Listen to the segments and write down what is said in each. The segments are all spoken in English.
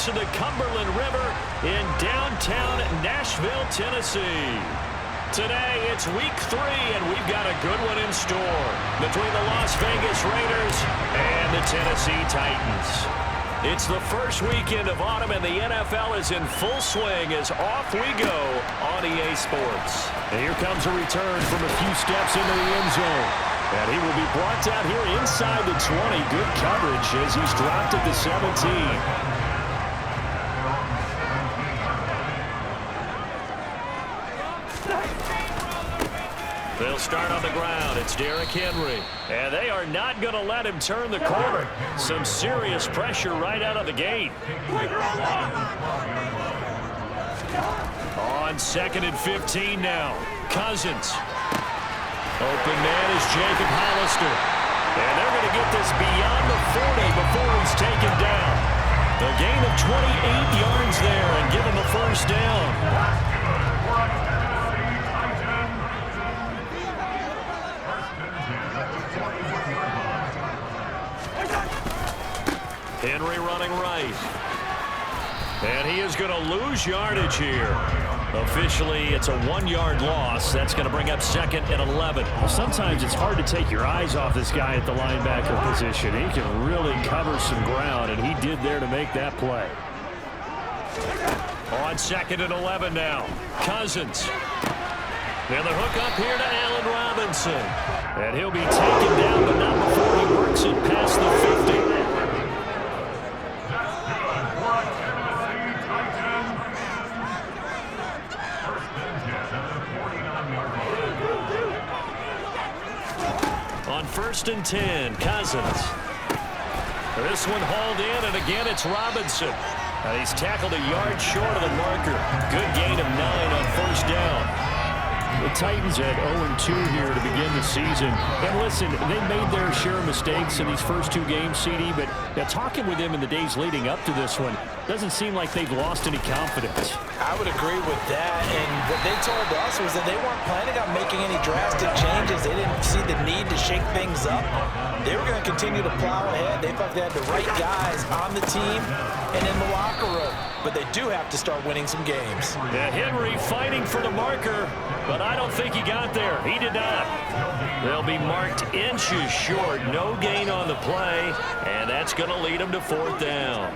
banks of the Cumberland River in downtown Nashville, Tennessee. Today, it's week 3, and we've got a good one in store between the Las Vegas Raiders and the Tennessee Titans. It's the first weekend of autumn, and the NFL is in full swing as off we go on EA Sports. And here comes a return from a few steps into the end zone. And he will be brought down here inside the 20. Good coverage as he's dropped at the 17. They'll start on the ground. It's Derrick Henry. And they are not going to let him turn the corner. Some serious pressure right out of the gate. On 2nd and 15 now. Cousins. Open man is Jacob Hollister. And they're going to get this beyond the 40 before he's taken down. A gain of 28 yards there and give him a first down. Henry running right. And he is going to lose yardage here. Officially, it's a 1-yard loss. That's going to bring up 2nd and 11. Well, sometimes it's hard to take your eyes off this guy at the linebacker position. He can really cover some ground, and he did there to make that play. On 2nd and 11 now. Cousins. And the hook up here to Allen Robinson. And he'll be taken down, but not before he works it past the 50. On 1st and 10, Cousins. This one hauled in, and again it's Robinson. And he's tackled a yard short of the marker. Good gain of 9 on 1st down. The Titans had 0-2 here to begin the season. And listen, they made their share of mistakes in these first 2 games, CD, but talking with them in the days leading up to this one, doesn't seem like they've lost any confidence. I would agree with that, and what they told us was that they weren't planning on making any drastic changes. They didn't see the need to shake things up. They were going to continue to plow ahead. They felt they had the right guys on the team and in the locker room. But they do have to start winning some games. Yeah, Henry fighting for the marker, but I don't think he got there. He did not. They'll be marked inches short. No gain on the play, and that's going to lead them to 4th down.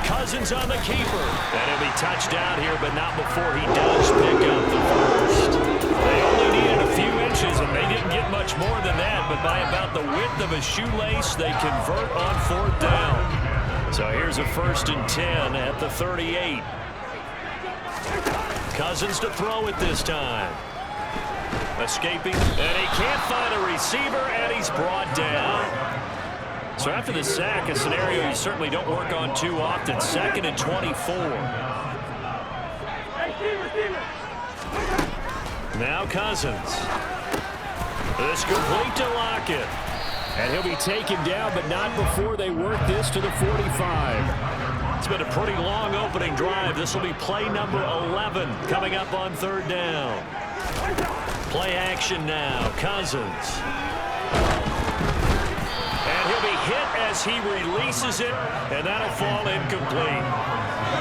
Cousins on the keeper. And he'll be touched down here, but not before he does pick up the first. They only needed a few inches, and they didn't get much more than that, but by about the width of a shoelace, they convert on 4th down. So here's a 1st and 10 at the 38. Cousins to throw it this time. Escaping, and he can't find a receiver, and he's brought down. So after the sack, a scenario you certainly don't work on too often. 2nd and 24. Now Cousins. This complete to Lockett. And he'll be taken down, but not before they work this to the 45. It's been a pretty long opening drive. This will be play number 11 coming up on 3rd down. Play action now. Cousins. And he'll be hit as he releases it, and that'll fall incomplete.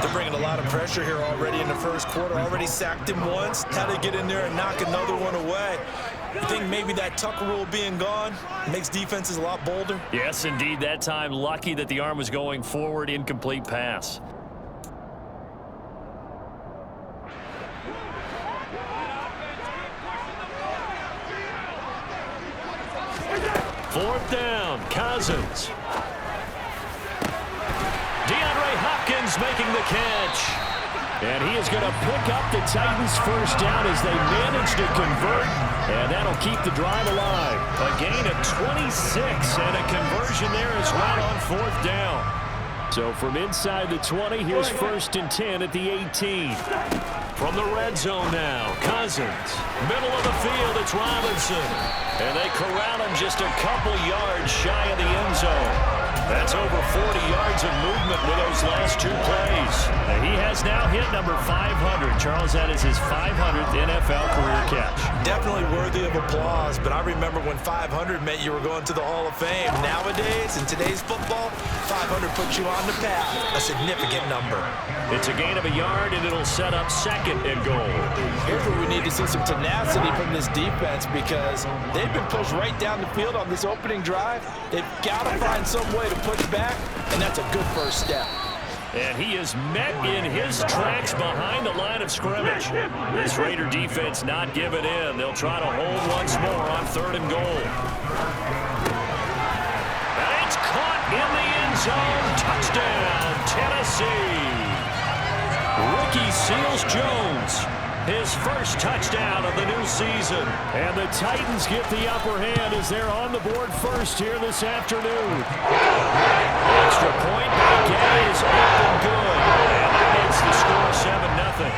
They're bringing a lot of pressure here already in the first quarter. Already sacked him once. Had to get in there and knock another one away. You think maybe that Tucker rule being gone makes defenses a lot bolder? Yes, indeed. That time, lucky that the arm was going forward. Incomplete pass. Fourth down, Cousins. DeAndre Hopkins making the catch. And he is going to pick up the Titans' first down as they manage to convert. And that'll keep the drive alive. A gain of 26 and a conversion there as well on 4th down. So from inside the 20, here's 1st and 10 at the 18. From the red zone now, Cousins. Middle of the field, it's Robinson. And they corral him just a couple yards shy of the end zone. That's over 40 yards of movement with those last 2 plays. And he has now hit number 500. Charles, that is his 500th NFL career catch. Definitely worthy of applause, but I remember when 500 meant you were going to the Hall of Fame. Nowadays, in today's football, 500 puts you on the path, a significant number. It's a gain of a yard, and it'll set up 2nd and goal. Here's where we need to see some tenacity from this defense because they've been pushed right down the field on this opening drive. They've got to find some way to push back, and that's a good first step. And he is met in his tracks behind the line of scrimmage. This Raider defense not giving in. They'll try to hold once more on 3rd and goal. And it's caught in the end zone. Touchdown, Tennessee. Rookie Seals-Jones, his first touchdown of the new season. And the Titans get the upper hand as they're on the board first here this afternoon. Extra point by Gay is up and good. And that makes the score 7-0.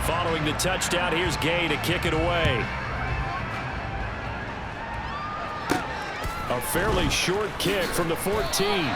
Following the touchdown, here's Gay to kick it away. A fairly short kick from the 14.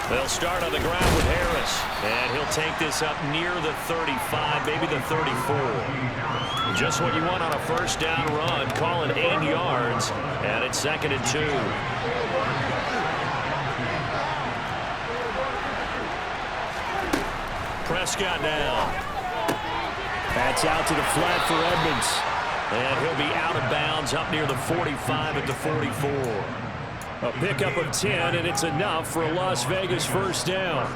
They'll start on the ground with Harris, and he'll take this up near the 35, maybe the 34. Just what you want on a first down run. Call it 8 yards, and it's 2nd and 2. Prescott now. That's out to the flat for Edmonds. And he'll be out of bounds up near the 45 at the 44. A pickup of 10, and it's enough for a Las Vegas first down.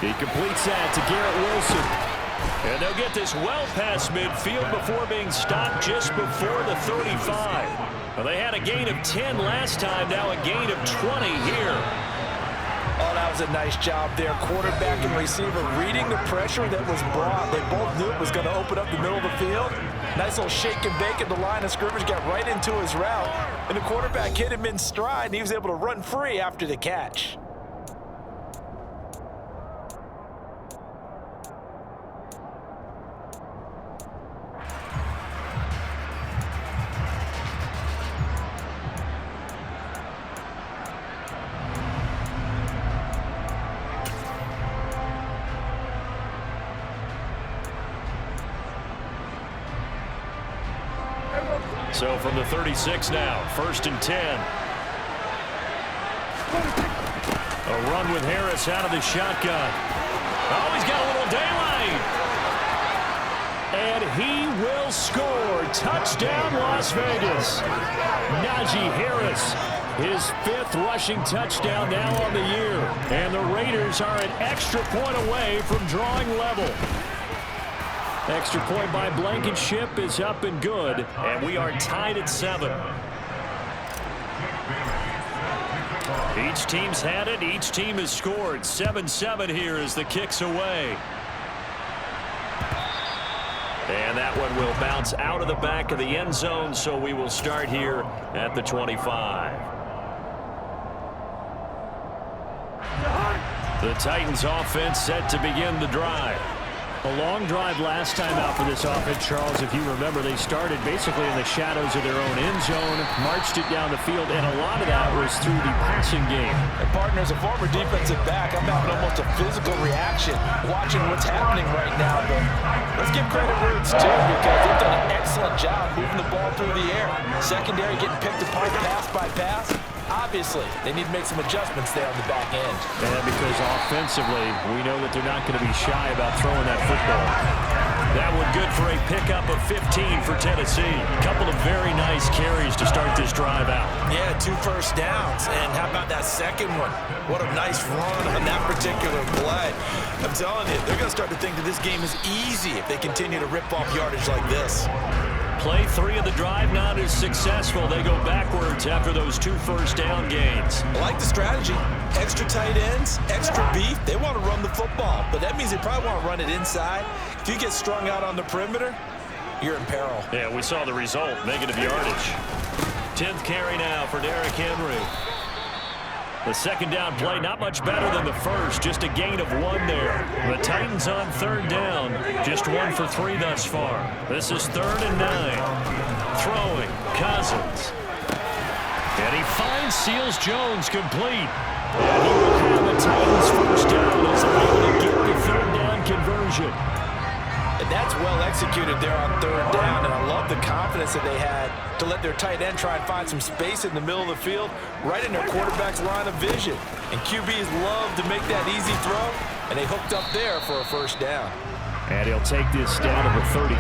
He completes that to Garrett Wilson. And they'll get this well past midfield before being stopped just before the 35. Well, they had a gain of 10 last time, now a gain of 20 here. Oh, that was a nice job there. Quarterback and receiver reading the pressure that was brought. They both knew it was going to open up the middle of the field. Nice little shake and bake at the line of scrimmage, got right into his route. And the quarterback hit him in stride, and he was able to run free after the catch. So from the 36 now, 1st and 10. A run with Harris out of the shotgun. Oh, he's got a little daylight. And he will score. Touchdown, Las Vegas. Najee Harris, his 5th rushing touchdown now on the year. And the Raiders are an extra point away from drawing level. Extra point by Blankenship is up and good. And we are tied at 7. Each team's had it. Each team has scored. 7-7 here as the kick's away. And that one will bounce out of the back of the end zone, so we will start here at the 25. The Titans offense set to begin the drive. A long drive last time out for this offense, Charles. If you remember, they started basically in the shadows of their own end zone, marched it down the field, and a lot of that was through the passing game. And partner, as a former defensive back, I'm having almost a physical reaction watching what's happening right now. But let's give credit where it's due because they've done an excellent job moving the ball through the air. Secondary getting picked apart pass by pass. Obviously, they need to make some adjustments there on the back end. And because offensively, we know that they're not going to be shy about throwing that football. That one good for a pickup of 15 for Tennessee. A couple of very nice carries to start this drive out. Yeah, 2 first downs. And how about that second one? What a nice run on that particular play. I'm telling you, they're going to start to think that this game is easy if they continue to rip off yardage like this. Play 3 of the drive not as successful. They go backwards after those 2 first-down gains. I like the strategy. Extra tight ends, extra beef. They want to run the football, but that means they probably want to run it inside. If you get strung out on the perimeter, you're in peril. Yeah, we saw the result. Negative yardage. 10th carry now for Derrick Henry. The second down play, not much better than the first, just a gain of 1 there. The Titans on 3rd down, just 1 for 3 thus far. This is 3rd and 9. Throwing, Cousins. And he finds Seals-Jones complete. And he will have the Titans first down as they're able to get the 3rd down conversion. And that's well executed there on 3rd down, and I love the confidence that they had to let their tight end try and find some space in the middle of the field, right in their quarterback's line of vision. And QBs love to make that easy throw, and they hooked up there for a first down. And he'll take this down to the 33.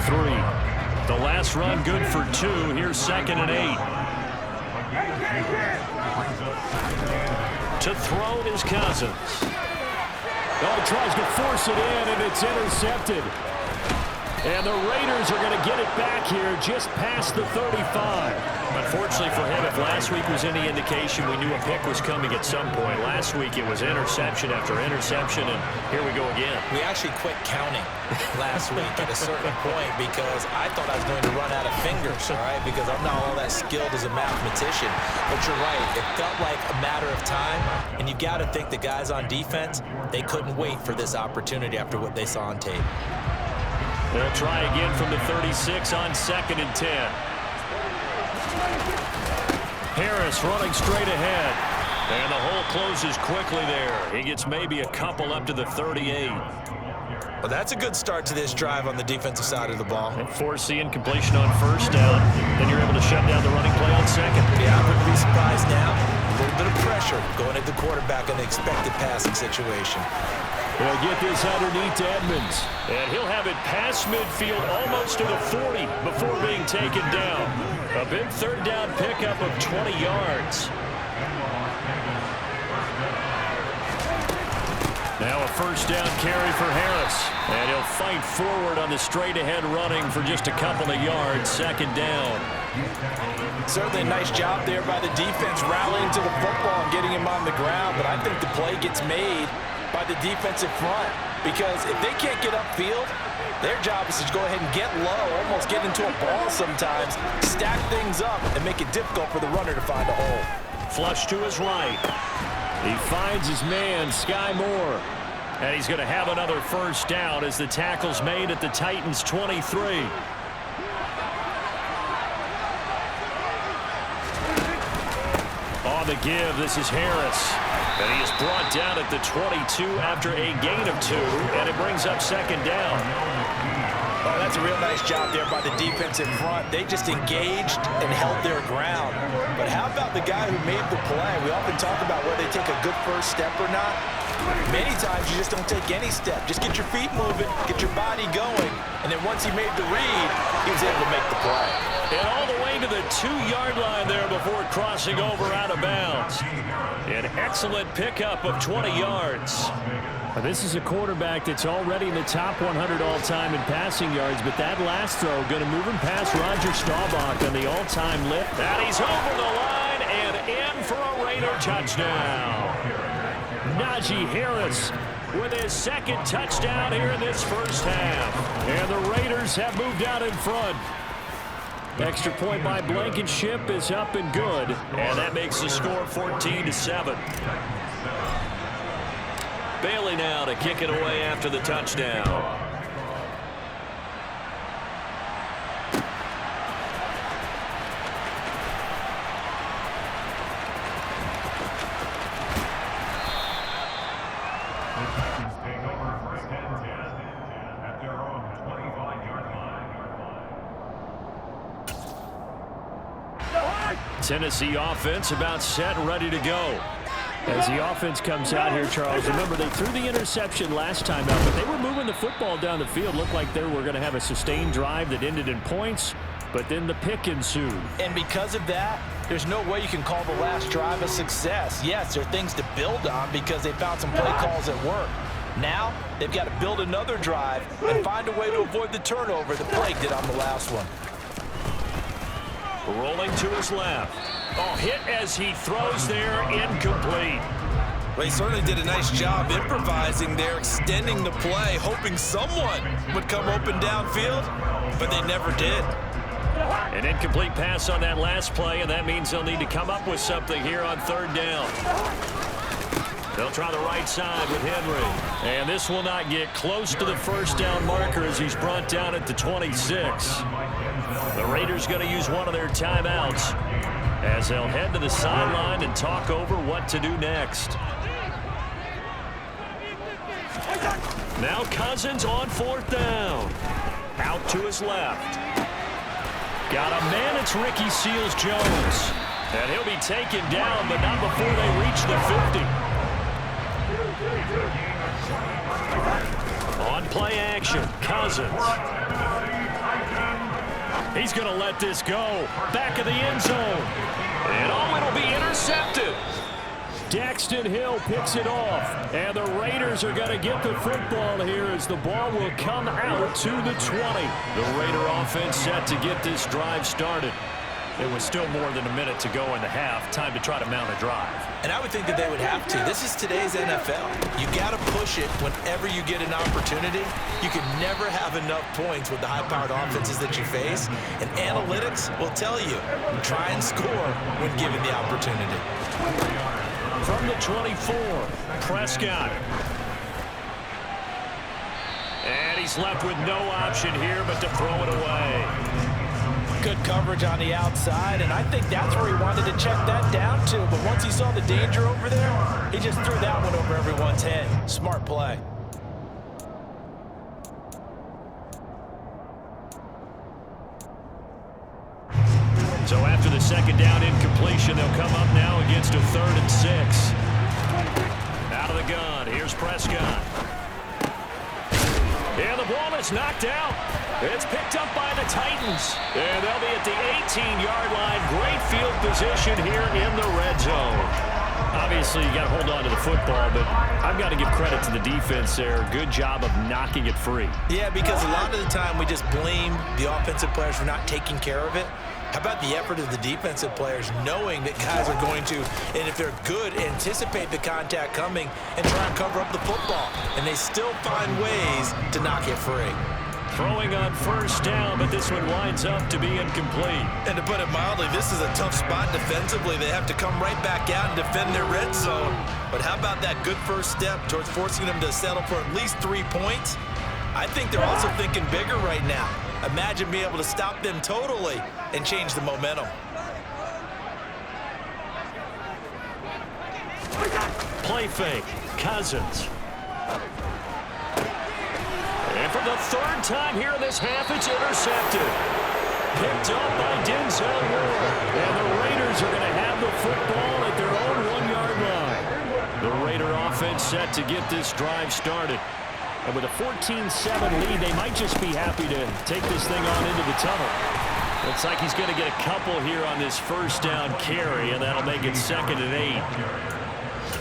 The last run good for 2. Here's 2nd and 8. To throw is Cousins. Oh, he tries to force it in, and it's intercepted. And the Raiders are going to get it back here just past the 35. Unfortunately for him, if last week was any indication, we knew a pick was coming at some point. Last week it was interception after interception, and here we go again. We actually quit counting last week at a certain point because I thought I was going to run out of fingers, all right, because I'm not all that skilled as a mathematician. But you're right, it felt like a matter of time, and you've got to think the guys on defense, they couldn't wait for this opportunity after what they saw on tape. They'll try again from the 36 on 2nd and 10. Harris running straight ahead. And the hole closes quickly there. He gets maybe a couple up to the 38. Well, that's a good start to this drive on the defensive side of the ball. And force the incompletion on 1st down. Then you're able to shut down the running play on 2nd. Yeah, I wouldn't be surprised now. A little bit of pressure going at the quarterback in the expected passing situation. They'll get this underneath to Edmonds. And he'll have it past midfield almost to the 40 before being taken down. A big 3rd down pickup of 20 yards. Now a 1st down carry for Harris. And he'll fight forward on the straight-ahead running for just a couple of yards. 2nd down. Certainly a nice job there by the defense rallying to the football and getting him on the ground. But I think the play gets made by the defensive front, because if they can't get upfield, their job is to go ahead and get low, almost get into a ball sometimes, stack things up, and make it difficult for the runner to find a hole. Flush to his right. He finds his man, Sky Moore. And he's going to have another 1st down as the tackle's made at the Titans' 23. On the give, this is Harris. And he is brought down at the 22 after a gain of 2, and it brings up 2nd down. Oh, that's a real nice job there by the defensive front. They just engaged and held their ground. But how about the guy who made the play? We often talk about whether they take a good first step or not. Many times you just don't take any step. Just get your feet moving, get your body going, and then once he made the read, he was able to make the play. And all the way to the 2-yard line there before crossing over out of bounds. An excellent pickup of 20 yards. This is a quarterback that's already in the top 100 all-time in passing yards, but that last throw going to move him past Roger Staubach on the all-time lift. And he's over the line and in for a Raider touchdown. Najee Harris with his 2nd touchdown here in this first half. And the Raiders have moved out in front. Extra point by Blankenship is up and good. And that makes the score 14-7. Bailey now to kick it away after the touchdown. Tennessee offense about set and ready to go. As the offense comes out here, Charles, remember they threw the interception last time out, but they were moving the football down the field. Looked like they were going to have a sustained drive that ended in points, but then the pick ensued. And because of that, there's no way you can call the last drive a success. Yes, there are things to build on because they found some play calls at work. Now, they've got to build another drive and find a way to avoid the turnover that plagued it on the last one. Rolling to his left. Oh, hit as he throws there, incomplete. Well, he certainly did a nice job improvising there, extending the play, hoping someone would come open downfield, but they never did. An incomplete pass on that last play, and that means they'll need to come up with something here on third down. They'll try the right side with Henry. And this will not get close to the first down marker as he's brought down at the 26. The Raiders going to use one of their timeouts as they'll head to the sideline and talk over what to do next. Now Cousins on fourth down. Out to his left. Got a man, it's Ricky Seals-Jones. And he'll be taken down, but not before they reach the 50. On play action, Cousins. He's going to let this go. Back of the end zone. And oh, it'll be intercepted. Daxton Hill picks it off. And the Raiders are going to get the football here as the ball will come out to the 20. The Raider offense set to get this drive started. It was still more than a minute to go in the half. Time to try to mount a drive. And I would think that they would have to. This is today's NFL. You got to push it whenever you get an opportunity. You can never have enough points with the high-powered offenses that you face. And analytics will tell you, try and score when given the opportunity. From the 24, Prescott. And he's left with no option here but to throw it away. Good coverage on the outside, and I think that's where he wanted to check that down to. But once he saw the danger over there, he just threw that one over everyone's head. Smart play. So after the second down incompletion, they'll come up now against a 3rd and 6. Out of the gun, here's Prescott. And the ball is knocked out. It's picked up by the Titans. And they'll be at the 18-yard line. Great field position here in the red zone. Obviously, you got to hold on to the football, but I've got to give credit to the defense there. Good job of knocking it free. Yeah, because a lot of the time we just blame the offensive players for not taking care of it. How about the effort of the defensive players knowing that guys are going to, and if they're good, anticipate the contact coming and try and cover up the football. And they still find ways to knock it free. Throwing on first down, but this one winds up to be incomplete. And to put it mildly, this is a tough spot defensively. They have to come right back out and defend their red zone. But how about that good first step towards forcing them to settle for at least 3 points? I think they're also thinking bigger right now. Imagine being able to stop them totally and change the momentum. Play fake, Cousins. And for the 3rd time here in this half, it's intercepted. Picked up by Denzel Ward. And the Raiders are going to have the football at their own 1-yard line. The Raider offense set to get this drive started. And with a 14-7 lead, they might just be happy to take this thing on into the tunnel. Looks like he's going to get a couple here on this first down carry, and that'll make it 2nd and 8.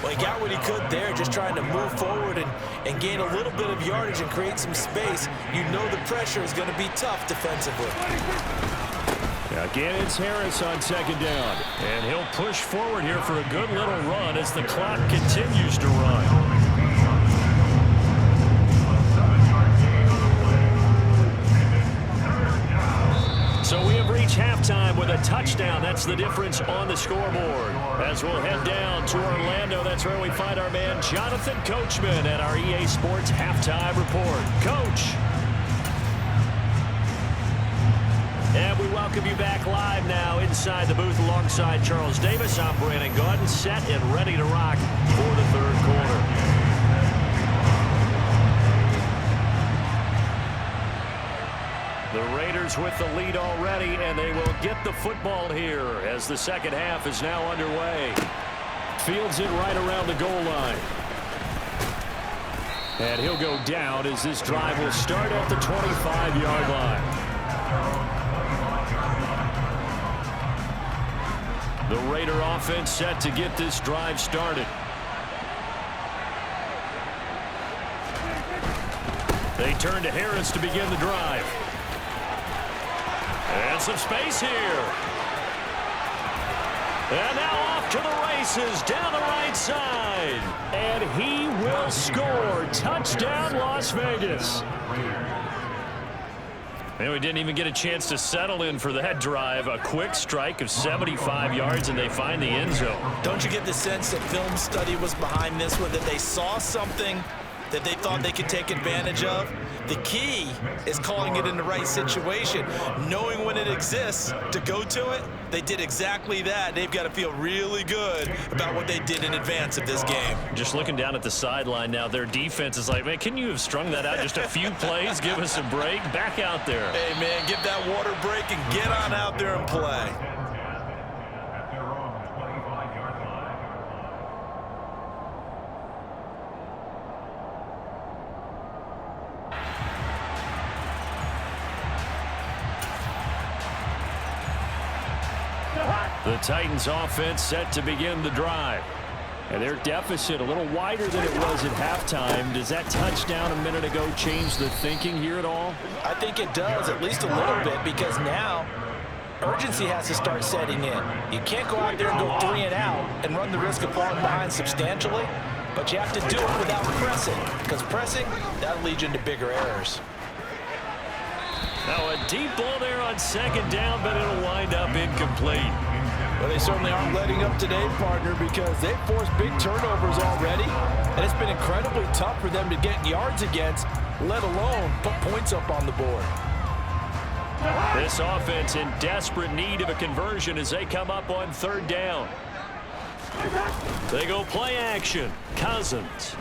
Well, he got what he could there, just trying to move forward and gain a little bit of yardage and create some space. You know the pressure is going to be tough defensively. Again, it's Harris on 2nd down. And he'll push forward here for a good little run as the clock continues to run. So we have reached halftime with a touchdown. That's the difference on the scoreboard. As we'll head down to Orlando, that's where we find our man Jonathan Coachman at our EA Sports Halftime Report. Coach. And we welcome you back live now inside the booth alongside Charles Davis. I'm Brandon Gaudin, set and ready to rock for the 3rd quarter. The Raiders with the lead already, and they will get the football here as the second half is now underway. Fields it right around the goal line. And he'll go down as this drive will start at the 25-yard line. The Raider offense set to get this drive started. They turn to Harris to begin the drive. And some space here. And now off to the races down the right side. And he will score. Touchdown, Las Vegas. And we didn't even get a chance to settle in for that drive. A quick strike of 75 yards, and they find the end zone. Don't you get the sense that film study was behind this one, that they saw something that they thought they could take advantage of? The key is calling it in the right situation, knowing when it exists to go to it. They did exactly that. They've got to feel really good about what they did in advance of this game. Just looking down at the sideline now, their defense is like, man, can you have strung that out just a few plays? Give us a break. Back out there. Hey, man, give that water break and get on out there and play. The Titans offense set to begin the drive. And their deficit a little wider than it was at halftime. Does that touchdown a minute ago change the thinking here at all? I think it does, at least a little bit, because now urgency has to start setting in. You can't go out there and go 3 and out and run the risk of falling behind substantially, but you have to do it without pressing, because pressing, that'll lead you into bigger errors. Now a deep ball there on second down, but it'll wind up incomplete. Well, they certainly aren't letting up today, partner, because they've forced big turnovers already, and it's been incredibly tough for them to get yards against, let alone put points up on the board. This offense in desperate need of a conversion as they come up on third down. They go play action. Cousins.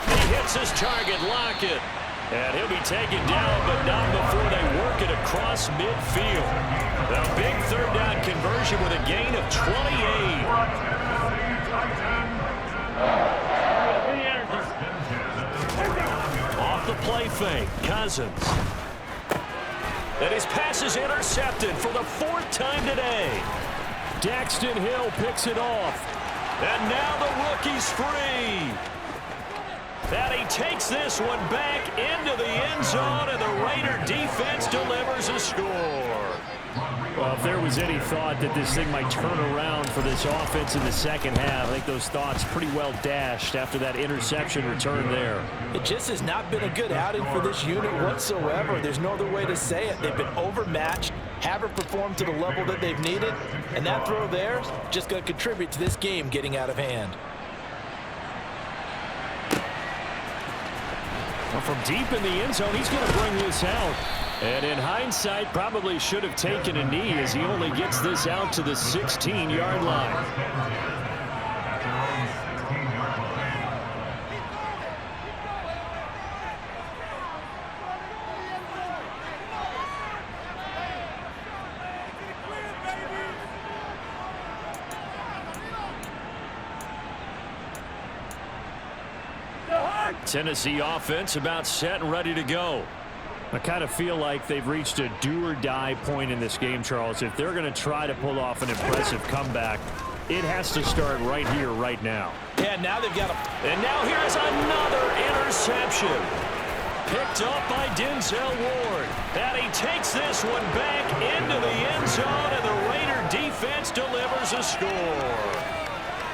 He hits his target, Lockett. And he'll be taken down, but not before they work it across midfield. A big third down conversion with a gain of 28. Off the play fake, Cousins. And his pass is intercepted for the 4th time today. Daxton Hill picks it off. And now the rookie's free. And he takes this one back into the end zone, and the Raider defense delivers a score. Well, if there was any thought that this thing might turn around for this offense in the second half, I think those thoughts pretty well dashed after that interception return there. It just has not been a good outing for this unit whatsoever. There's no other way to say it. They've been overmatched, haven't performed to the level that they've needed, and that throw there is just going to contribute to this game getting out of hand. Well, from deep in the end zone, he's going to bring this out. And in hindsight, probably should have taken a knee as he only gets this out to the 16-yard line. Tennessee offense about set and ready to go. I kind of feel like they've reached a do-or-die point in this game, Charles. If they're going to try to pull off an impressive comeback, it has to start right here, right now. Yeah, now they've got a... And now here's another interception. Picked up by Denzel Ward. And he takes this one back into the end zone, and the Raider defense delivers a score.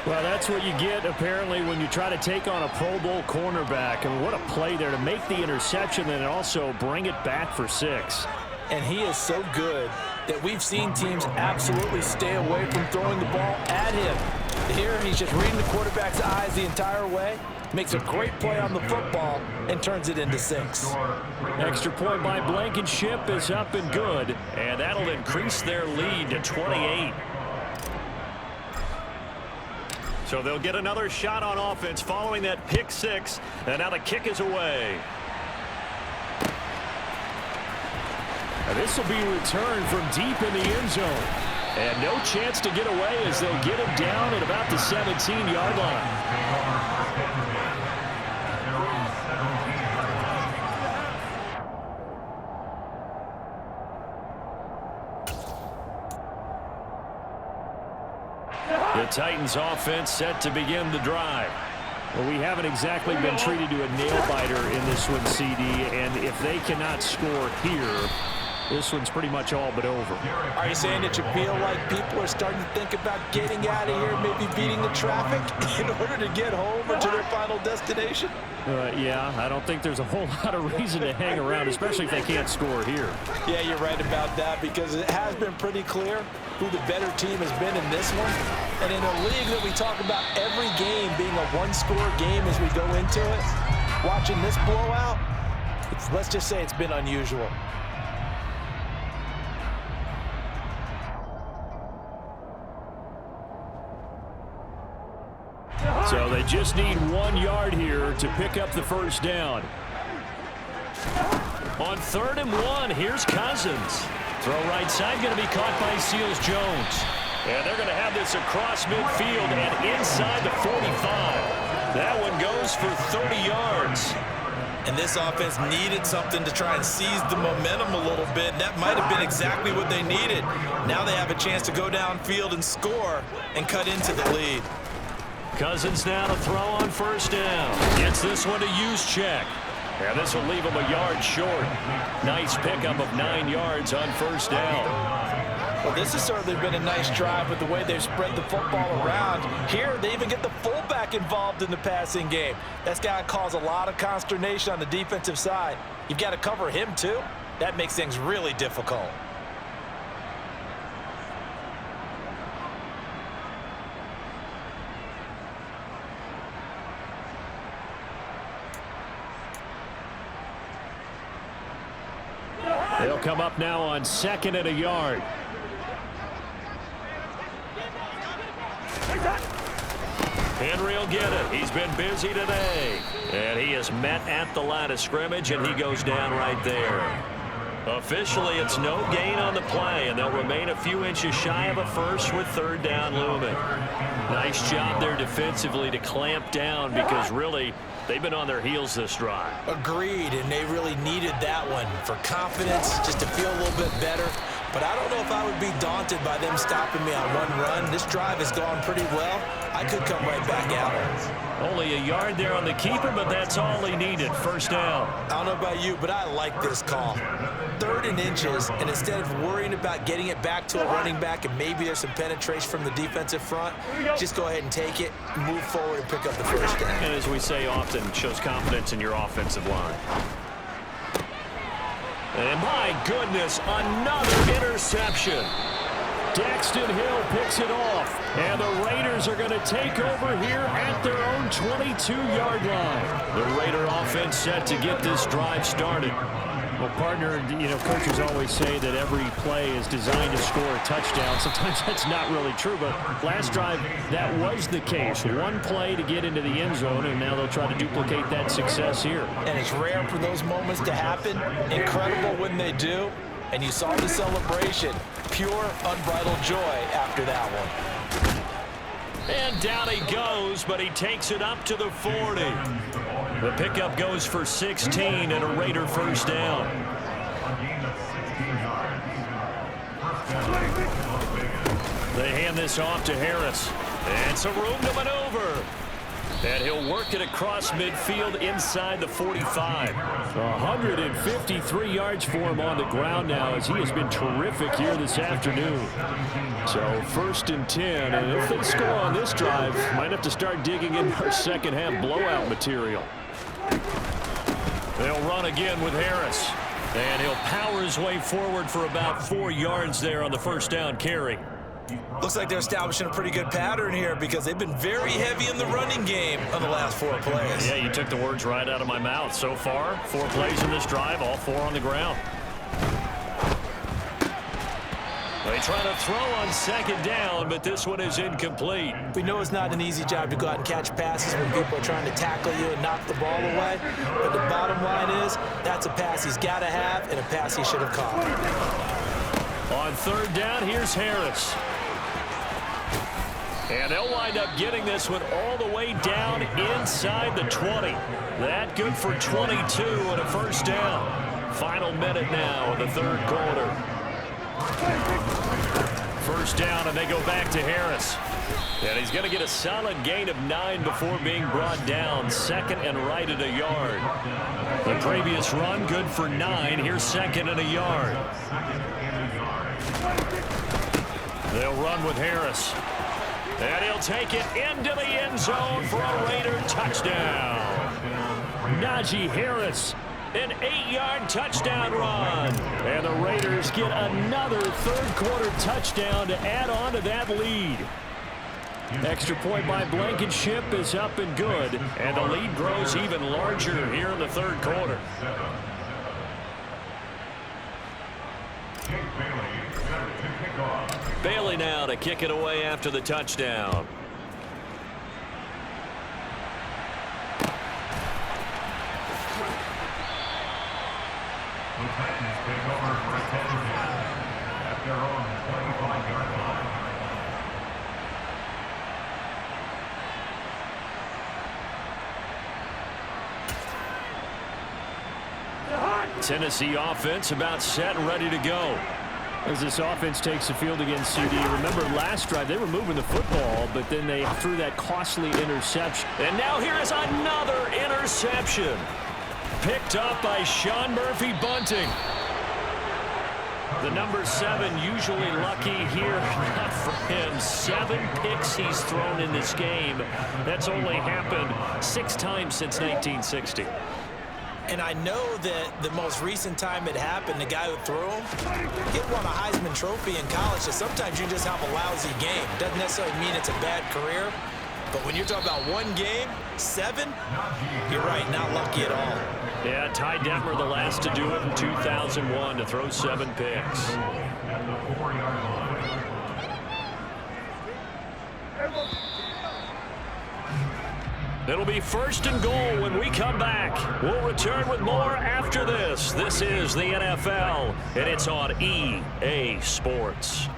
Well, that's what you get, apparently, when you try to take on a Pro Bowl cornerback. I mean, what a play there to make the interception and also bring it back for 6. And he is so good that we've seen teams absolutely stay away from throwing the ball at him. Here, he's just reading the quarterback's eyes the entire way, makes a great play on the football, and turns it into 6. Extra point by Blankenship is up and good. And that'll increase their lead to 28. So they'll get another shot on offense following that pick 6. And now the kick is away. Now this will be returned from deep in the end zone. And no chance to get away as they'll get him down at about the 17-yard line. The Titans offense set to begin the drive. Well, we haven't exactly been treated to a nail-biter in this one, CD, and if they cannot score here, this one's pretty much all but over. Are you saying that you feel like people are starting to think about getting out of here, maybe beating the traffic in order to get home or to their final destination? Yeah, I don't think there's a whole lot of reason to hang around, especially if they can't score here. Yeah, you're right about that, because it has been pretty clear who the better team has been in this one. And in a league that we talk about every game being a one-score game as we go into it, watching this blowout, let's just say it's been unusual. So they just need 1 yard here to pick up the first down. On 3rd and 1, here's Cousins. Throw right side, going to be caught by Seals-Jones. And they're going to have this across midfield and inside the 45. That one goes for 30 yards. And this offense needed something to try and seize the momentum a little bit. That might have been exactly what they needed. Now they have a chance to go downfield and score and cut into the lead. Cousins now to throw on 1st down. Gets this one to Juszczyk. And this will leave him a yard short. Nice pickup of 9 yards on 1st down. Well, this has certainly been a nice drive with the way they've spread the football around. Here, they even get the fullback involved in the passing game. That's got to cause a lot of consternation on the defensive side. You've got to cover him, too. That makes things really difficult. They'll come up now on 2nd and a yard. Henry will get it. He's been busy today. And he is met at the line of scrimmage, and he goes down right there. Officially, it's no gain on the play, and they'll remain a few inches shy of a first with 3rd down looming. Nice job there defensively to clamp down, because really, they've been on their heels this drive. Agreed, and they really needed that one for confidence, just to feel a little bit better. But I don't know if I would be daunted by them stopping me on one run. This drive has gone pretty well. I could come right back out. Only a yard there on the keeper, but that's all he needed. 1st down. I don't know about you, but I like this call. 3rd and inches, and instead of worrying about getting it back to a running back and maybe there's some penetration from the defensive front, just go ahead and take it, move forward, and pick up the 1st down. And as we say often, shows confidence in your offensive line. And my goodness, another interception. Daxton Hill picks it off, and the Raiders are going to take over here at their own 22-yard line. The Raider offense set to get this drive started. Well, partner, you know, coaches always say that every play is designed to score a touchdown. Sometimes that's not really true, but last drive, that was the case. One play to get into the end zone, and now they'll try to duplicate that success here. And it's rare for those moments to happen. Incredible when they do. And you saw the celebration. Pure, unbridled joy after that one. And down he goes, but he takes it up to the 40. The pickup goes for 16 and a Raider 1st down. They hand this off to Harris. And some room to maneuver. And he'll work it across midfield inside the 45. 153 yards for him on the ground now, as he has been terrific here this afternoon. So 1st and 10, and if they score on this drive, might have to start digging in our second half blowout material. They'll run again with Harris. And he'll power his way forward for about 4 yards there on the 1st down carry. Looks like they're establishing a pretty good pattern here, because they've been very heavy in the running game on the last 4 plays. Yeah, you took the words right out of my mouth. So far, 4 plays in this drive, all 4 on the ground. They try to throw on 2nd down, but this one is incomplete. We know it's not an easy job to go out and catch passes when people are trying to tackle you and knock the ball away. But the bottom line is, that's a pass he's got to have and a pass he should have caught. On 3rd down, here's Harris. And they'll wind up getting this one all the way down inside the 20. That good for 22 and a 1st down. Final minute now in the 3rd quarter. first down, and they go back to Harris. And he's going to get a solid gain of 9 before being brought down. Second and right at a yard. The previous run, good for 9. Here's second and a yard. They'll run with Harris. And he'll take it into the end zone for a Raider touchdown. Najee Harris, an 8-yard touchdown run. And the Raiders get another third-quarter touchdown to add on to that lead. Extra point by Blankenship is up and good. And the lead grows even larger here in the third quarter. Bailey now to kick it away after the touchdown. The Titans take over for a 10-10 at their own 25-yard line. Tennessee offense about set and ready to go. As this offense takes the field against CD, remember last drive they were moving the football, but then they threw that costly interception. And now here is another interception. Picked up by Sean Murphy Bunting. The number 7 usually lucky here. Not for him. 7 picks he's thrown in this game. That's only happened 6 times since 1960. And I know that the most recent time it happened, the guy who threw him, he won a Heisman Trophy in college. So sometimes you just have a lousy game. Doesn't necessarily mean it's a bad career. But when you're talking about one game, 7, you're right, not lucky at all. Yeah, Ty Detmer the last to do it in 2001 to throw 7 picks. It'll be first and goal when we come back. We'll return with more after this. This is the NFL, and it's on EA Sports.